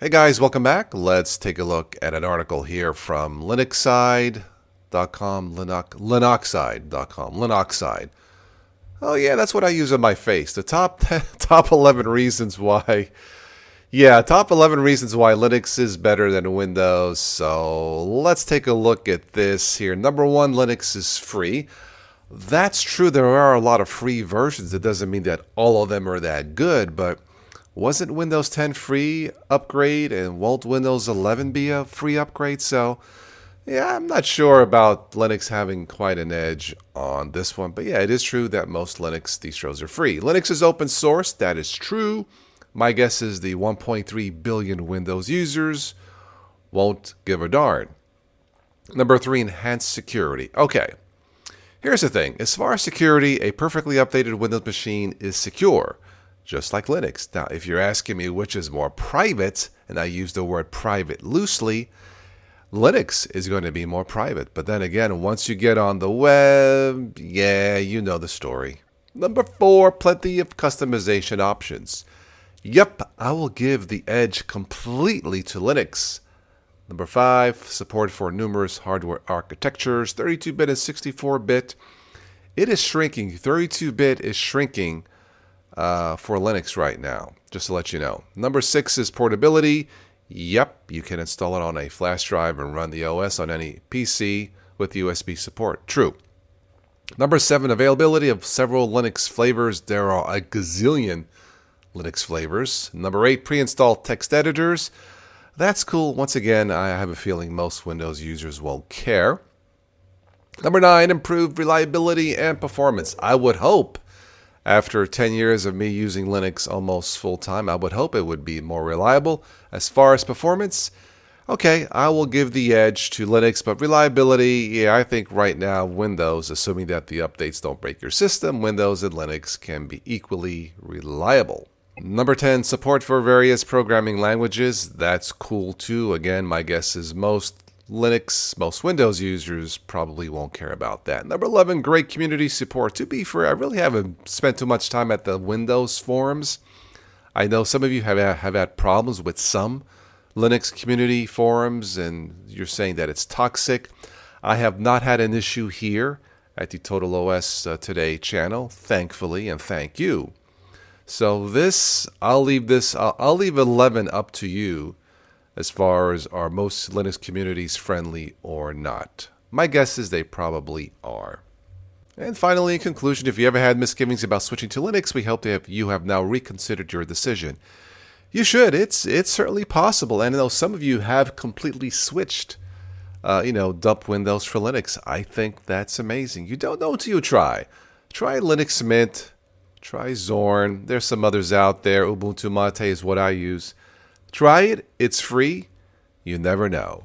Hey guys, welcome back. Let's take a look at an article here from Linuxside.com, Linuxside.com, Linuxside. Oh yeah, that's what I use on my face. The top 11 reasons why. Yeah, top 11 reasons why Linux is better than Windows. So let's take a look at this here. Number one, Linux is free. That's true. There are a lot of free versions. It doesn't mean that all of them are that good, but wasn't Windows 10 free upgrade, and won't Windows 11 be a free upgrade? So, yeah, I'm not sure about Linux having quite an edge on this one. But yeah, it is true that most Linux distros are free. Linux is open source. That is true. My guess is the 1.3 billion Windows users won't give a darn. Number three, enhanced security. Okay, here's the thing. As far as security, a perfectly updated Windows machine is secure, just like Linux. Now, if you're asking me which is more private, and I use the word private loosely, Linux is going to be more private. But then again, once you get on the web, yeah, you know the story. Number four, plenty of customization options. Yep, I will give the edge completely to Linux. Number five, support for numerous hardware architectures, 32-bit and 64-bit. It is shrinking. 32-bit is shrinking for Linux right now, just to let you know. Number six is portability. Yep, you can install it on a flash drive and run the OS on any PC with USB support. True. Number seven, availability of several Linux flavors. There are a gazillion Linux flavors. Number eight, pre-installed text editors. That's cool. Once again, I have a feeling most Windows users won't care. Number nine, improved reliability and performance. I would hope, after 10 years of me using Linux almost full time, I would hope it would be more reliable. As far as performance, okay, I will give the edge to Linux, but reliability, yeah, I think right now Windows, assuming that the updates don't break your system, Windows and Linux can be equally reliable. Number 10, support for various programming languages. That's cool too. Again, my guess is most Windows users probably won't care about that. Number 11, great community support. To be fair, I really haven't spent too much time at the Windows forums. I know some of you have had problems with some Linux community forums, and you're saying that it's toxic. I have not had an issue here at the Total OS Today channel, thankfully, and thank you. So I'll leave 11 up to you as far as are most Linux communities friendly or not. My guess is they probably are. And finally, in conclusion, if you ever had misgivings about switching to Linux, we hope that you have now reconsidered your decision. You should. It's certainly possible. And I know some of you have completely switched, dumped Windows for Linux. I think that's amazing. You don't know until you try. Try Linux Mint. Try Zorn. There's some others out there. Ubuntu Mate is what I use. Try it. It's free. You never know.